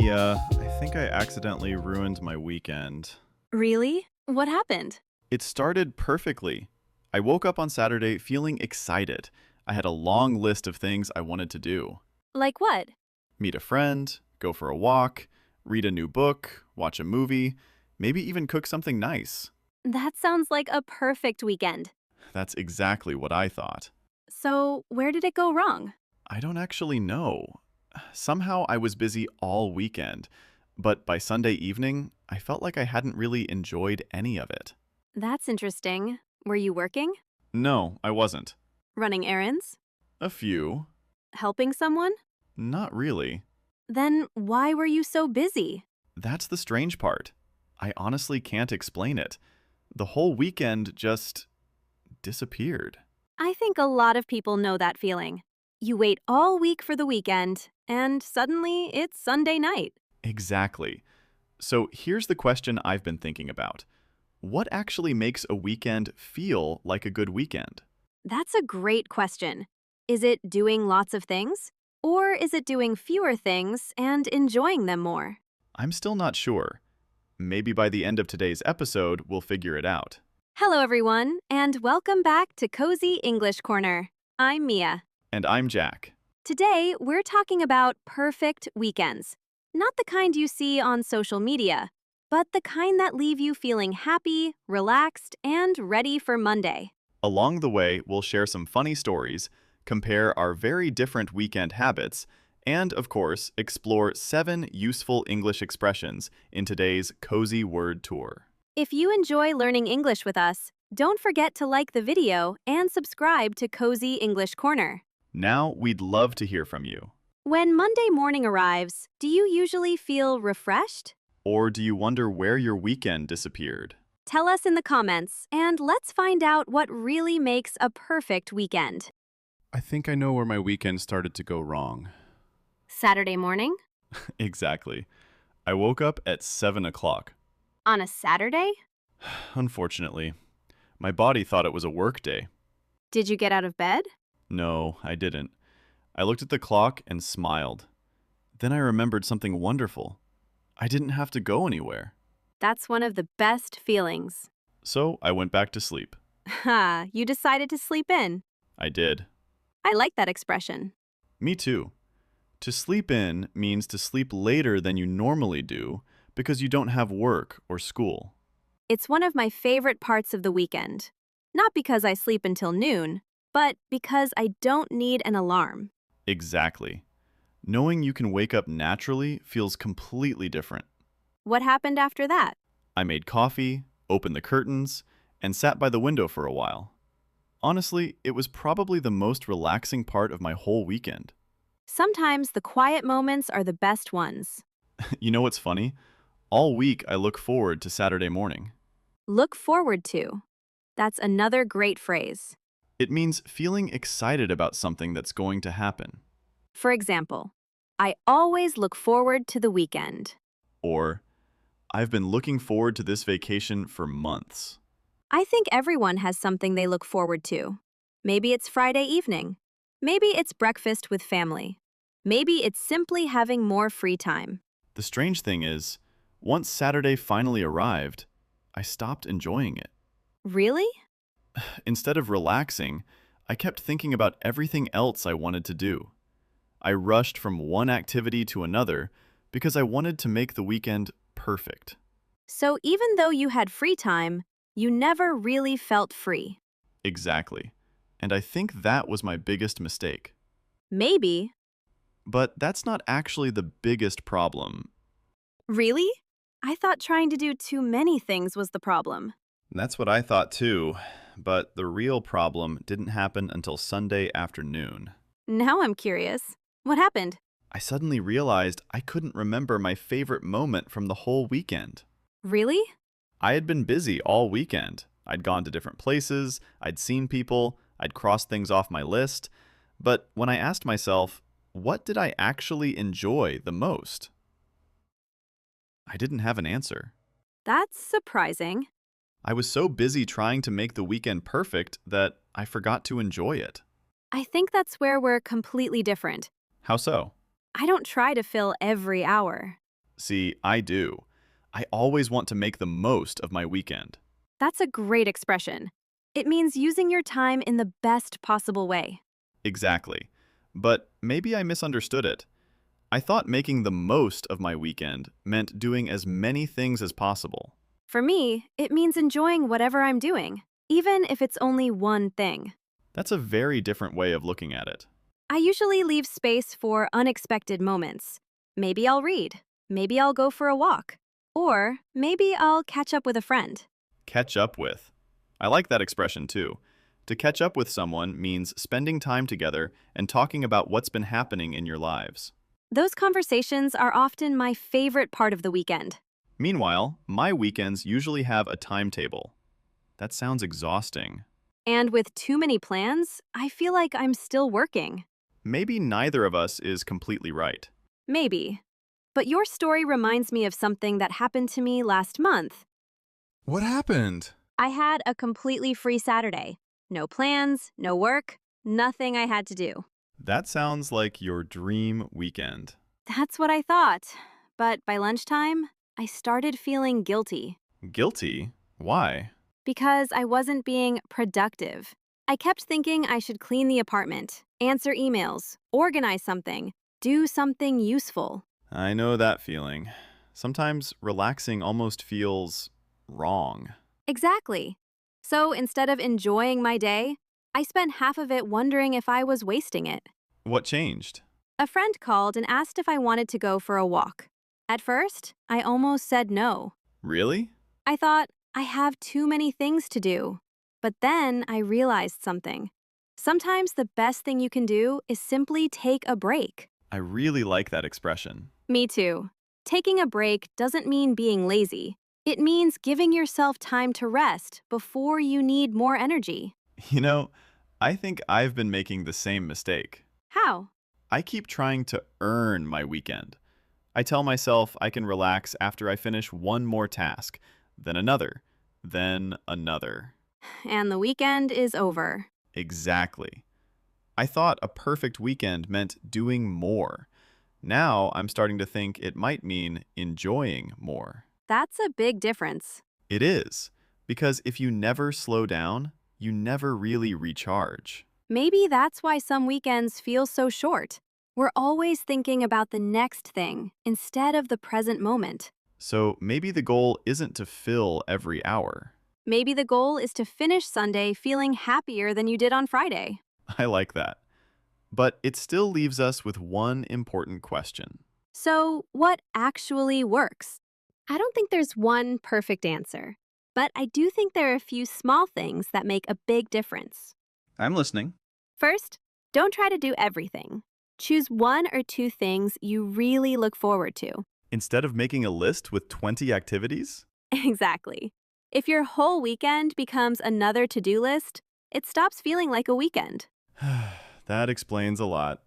Mia, I think I accidentally ruined my weekend. Really? What happened? It started perfectly. I woke up on Saturday feeling excited. I had a long list of things I wanted to do. Like what? Meet a friend, go for a walk, read a new book, watch a movie, maybe even cook something nice. That sounds like a perfect weekend. That's exactly what I thought. So, where did it go wrong? I don't actually know. Somehow I was busy all weekend, but by Sunday evening, I felt like I hadn't really enjoyed any of it. That's interesting. Were you working? No, I wasn't. Running errands? A few. Helping someone? Not really. Then why were you so busy? That's the strange part. I honestly can't explain it. The whole weekend just disappeared. I think a lot of people know that feeling. You wait all week for the weekend, and suddenly it's Sunday night. Exactly. So here's the question I've been thinking about. What actually makes a weekend feel like a good weekend? That's a great question. Is it doing lots of things? Or is it doing fewer things and enjoying them more? I'm still not sure. Maybe by the end of today's episode, we'll figure it out. Hello, everyone, and welcome back to Cozy English Corner. I'm Mia. And I'm Jack. Today, we're talking about perfect weekends. Not the kind you see on social media, but the kind that leave you feeling happy, relaxed, and ready for Monday. Along the way, we'll share some funny stories, compare our very different weekend habits, and, of course, explore 7 useful English expressions in today's Cozy Word Tour. If you enjoy learning English with us, don't forget to like the video and subscribe to Cozy English Corner. Now, we'd love to hear from you. When Monday morning arrives, do you usually feel refreshed? Or do you wonder where your weekend disappeared? Tell us in the comments, and let's find out what really makes a perfect weekend. I think I know where my weekend started to go wrong. Saturday morning? Exactly. I woke up at 7 o'clock. On a Saturday? Unfortunately, my body thought it was a work day. Did you get out of bed? No, I didn't. I looked at the clock and smiled. Then I remembered something wonderful. I didn't have to go anywhere. That's one of the best feelings. So I went back to sleep. Ha, you decided to sleep in. I did. I like that expression. Me too. To sleep in means to sleep later than you normally do because you don't have work or school. It's one of my favorite parts of the weekend. Not because I sleep until noon, but because I don't need an alarm. Exactly. Knowing you can wake up naturally feels completely different. What happened after that? I made coffee, opened the curtains, and sat by the window for a while. Honestly, it was probably the most relaxing part of my whole weekend. Sometimes the quiet moments are the best ones. You know what's funny? All week I look forward to Saturday morning. Look forward to. That's another great phrase. It means feeling excited about something that's going to happen. For example, I always look forward to the weekend. Or, I've been looking forward to this vacation for months. I think everyone has something they look forward to. Maybe it's Friday evening. Maybe it's breakfast with family. Maybe it's simply having more free time. The strange thing is, once Saturday finally arrived, I stopped enjoying it. Really? Instead of relaxing, I kept thinking about everything else I wanted to do. I rushed from one activity to another because I wanted to make the weekend perfect. So even though you had free time, you never really felt free. Exactly. And I think that was my biggest mistake. Maybe. But that's not actually the biggest problem. Really? I thought trying to do too many things was the problem. That's what I thought too, but the real problem didn't happen until Sunday afternoon. Now I'm curious. What happened? I suddenly realized I couldn't remember my favorite moment from the whole weekend. Really? I had been busy all weekend. I'd gone to different places, I'd seen people, I'd crossed things off my list. But when I asked myself, what did I actually enjoy the most? I didn't have an answer. That's surprising. I was so busy trying to make the weekend perfect that I forgot to enjoy it. I think that's where we're completely different. How so? I don't try to fill every hour. See, I do. I always want to make the most of my weekend. That's a great expression. It means using your time in the best possible way. Exactly. But maybe I misunderstood it. I thought making the most of my weekend meant doing as many things as possible. For me, it means enjoying whatever I'm doing, even if it's only one thing. That's a very different way of looking at it. I usually leave space for unexpected moments. Maybe I'll read. Maybe I'll go for a walk. Or maybe I'll catch up with a friend. Catch up with. I like that expression too. To catch up with someone means spending time together and talking about what's been happening in your lives. Those conversations are often my favorite part of the weekend. Meanwhile, my weekends usually have a timetable. That sounds exhausting. And with too many plans, I feel like I'm still working. Maybe neither of us is completely right. Maybe. But your story reminds me of something that happened to me last month. What happened? I had a completely free Saturday. No plans, no work, nothing I had to do. That sounds like your dream weekend. That's what I thought. But by lunchtime, I started feeling guilty Guilty? Why? because I wasn't being productive. I kept thinking I should clean the apartment, answer emails, organize something, do something useful. I know that feeling. Sometimes relaxing almost feels wrong. Exactly. So instead of enjoying my day, I spent half of it wondering if I was wasting it. What changed? A friend called and asked if I wanted to go for a walk. At first, I almost said no. Really? I thought, I have too many things to do. But then I realized something. Sometimes the best thing you can do is simply take a break. I really like that expression. Me too. Taking a break doesn't mean being lazy. It means giving yourself time to rest before you need more energy. You know, I think I've been making the same mistake. How? I keep trying to earn my weekend. I tell myself I can relax after I finish one more task, then another, then another. And the weekend is over. Exactly. I thought a perfect weekend meant doing more. Now I'm starting to think it might mean enjoying more. That's a big difference. It is, because if you never slow down, you never really recharge. Maybe that's why some weekends feel so short. We're always thinking about the next thing instead of the present moment. So maybe the goal isn't to fill every hour. Maybe the goal is to finish Sunday feeling happier than you did on Friday. I like that. But it still leaves us with one important question. So, what actually works? I don't think there's one perfect answer, but I do think there are a few small things that make a big difference. I'm listening. First, don't try to do everything. Choose one or two things you really look forward to. Instead of making a list with 20 activities? Exactly. If your whole weekend becomes another to-do list, it stops feeling like a weekend. That explains a lot.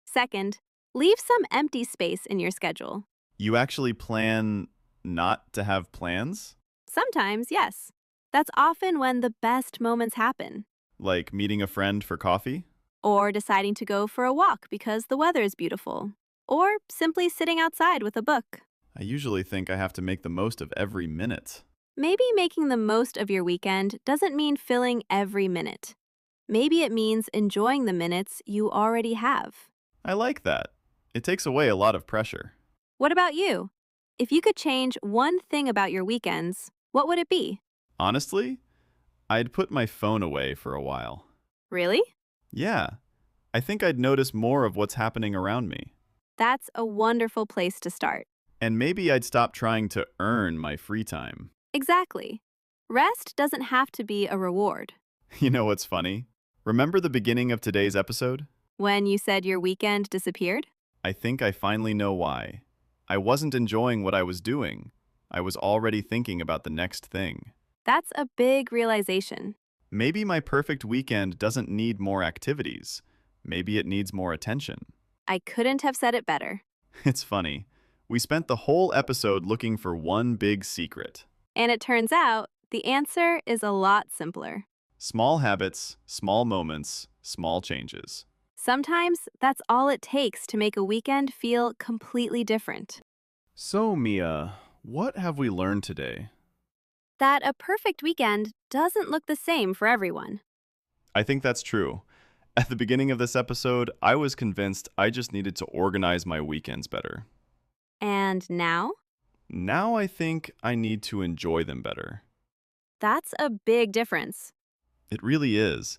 Second, leave some empty space in your schedule. You actually plan not to have plans? Sometimes, yes. That's often when the best moments happen. Like meeting a friend for coffee? Or deciding to go for a walk because the weather is beautiful. Or simply sitting outside with a book. I usually think I have to make the most of every minute. Maybe making the most of your weekend doesn't mean filling every minute. Maybe it means enjoying the minutes you already have. I like that. It takes away a lot of pressure. What about you? If you could change one thing about your weekends, what would it be? Honestly, I'd put my phone away for a while. Really? Yeah, I think I'd notice more of what's happening around me. That's a wonderful place to start. And maybe I'd stop trying to earn my free time. Exactly. Rest doesn't have to be a reward. You know what's funny? Remember the beginning of today's episode? When you said your weekend disappeared? I think I finally know why. I wasn't enjoying what I was doing. I was already thinking about the next thing. That's a big realization. Maybe my perfect weekend doesn't need more activities. Maybe it needs more attention. I couldn't have said it better. It's funny. We spent the whole episode looking for one big secret. And it turns out the answer is a lot simpler. Small habits, small moments, small changes. Sometimes that's all it takes to make a weekend feel completely different. So, Mia, what have we learned today? That a perfect weekend doesn't look the same for everyone. I think that's true. At the beginning of this episode, I was convinced I just needed to organize my weekends better. And now? Now I think I need to enjoy them better. That's a big difference. It really is.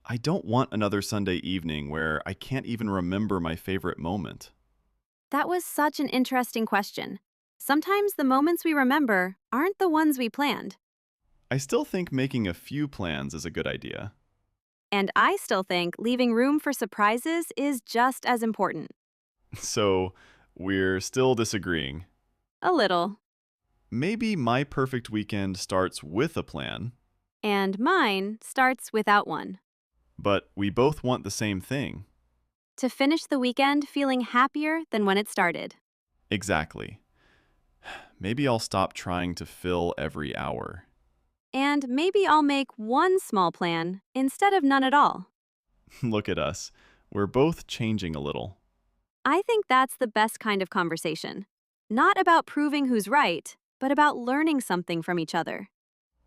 I don't want another Sunday evening where I can't even remember my favorite moment. That was such an interesting question. Sometimes the moments we remember aren't the ones we planned. I still think making a few plans is a good idea. And I still think leaving room for surprises is just as important. So, we're still disagreeing. A little. Maybe my perfect weekend starts with a plan, And mine starts without one. but we both want the same thing. To finish the weekend feeling happier than when it started. Exactly. Maybe I'll stop trying to fill every hour. And maybe I'll make one small plan instead of none at all. Look at us. We're both changing a little. I think that's the best kind of conversation. Not about proving who's right, but about learning something from each other.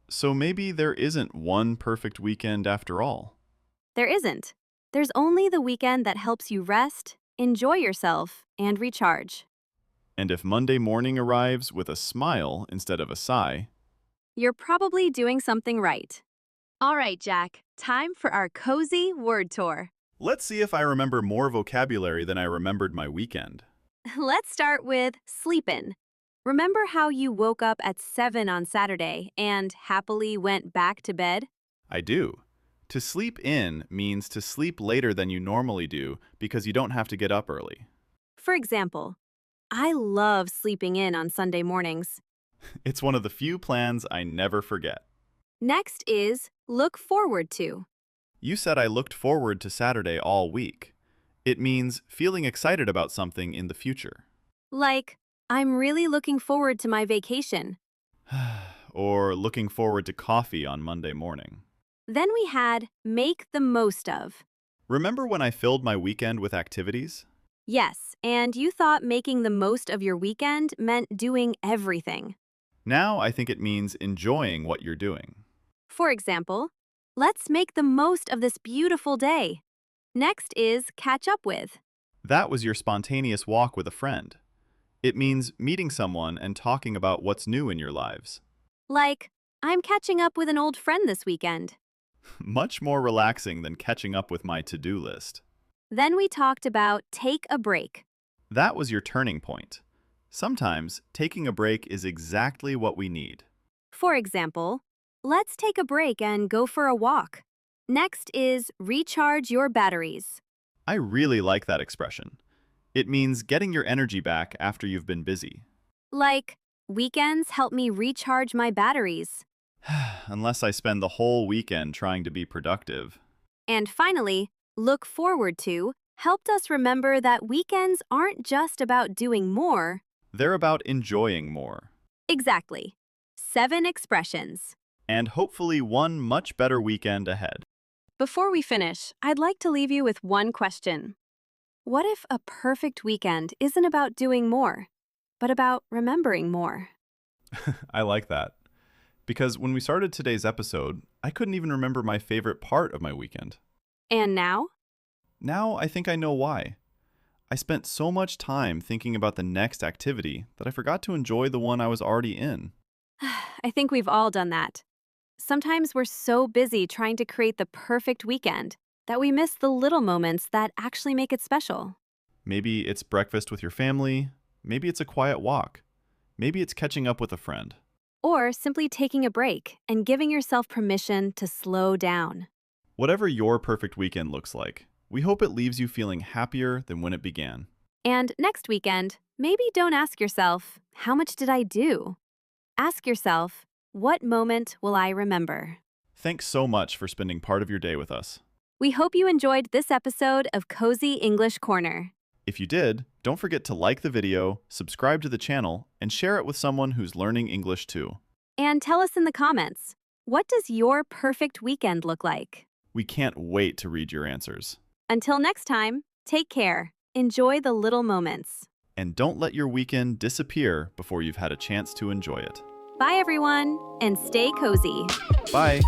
So maybe there isn't one perfect weekend after all. There isn't. There's only the weekend that helps you rest, enjoy yourself, and recharge. And if Monday morning arrives with a smile instead of a sigh, You're probably doing something right. All right, Jack, time for our cozy word tour. let's see if I remember more vocabulary than I remembered my weekend. Let's start with sleepin'. Remember how you woke up at 7 on Saturday and happily went back to bed? I do. To sleep in means to sleep later than you normally do because you don't have to get up early. For example, I love sleeping in on Sunday mornings. It's one of the few plans I never forget. Next is look forward to. You said I looked forward to Saturday all week. It means feeling excited about something in the future. Like, I'm really looking forward to my vacation. Or looking forward to coffee on Monday morning. Then we had make the most of. Remember when I filled my weekend with activities? Yes, and you thought making the most of your weekend meant doing everything. Now I think it means enjoying what you're doing. For example, let's make the most of this beautiful day. Next is catch up with. That was your spontaneous walk with a friend. It means meeting someone and talking about what's new in your lives. Like, I'm catching up with an old friend this weekend. Much more relaxing than catching up with my to-do list. Then we talked about take a break. That was your turning point. Sometimes taking a break is exactly what we need. For example, let's take a break and go for a walk. Next is recharge your batteries. I really like that expression. It means getting your energy back after you've been busy. Like, weekends help me recharge my batteries. Unless I spend the whole weekend trying to be productive. And finally, look forward to helped us remember that weekends aren't just about doing more. They're about enjoying more. Exactly. 7 expressions. And hopefully one much better weekend ahead. Before we finish, I'd like to leave you with one question. What if a perfect weekend isn't about doing more, but about remembering more? I like that. Because when we started today's episode, I couldn't even remember my favorite part of my weekend. And now? Now I think I know why. I spent so much time thinking about the next activity that I forgot to enjoy the one I was already in. I think we've all done that. Sometimes we're so busy trying to create the perfect weekend that we miss the little moments that actually make it special. Maybe it's breakfast with your family. Maybe it's a quiet walk. Maybe it's catching up with a friend. Or simply taking a break and giving yourself permission to slow down. Whatever your perfect weekend looks like, we hope it leaves you feeling happier than when it began. And next weekend, maybe don't ask yourself, how much did I do? Ask yourself, what moment will I remember? Thanks so much for spending part of your day with us. We hope you enjoyed this episode of Cozy English Corner. If you did, don't forget to like the video, subscribe to the channel, and share it with someone who's learning English too. And tell us in the comments, what does your perfect weekend look like? We can't wait to read your answers. Until next time, take care. Enjoy the little moments. And don't let your weekend disappear before you've had a chance to enjoy it. Bye, everyone, and stay cozy. Bye.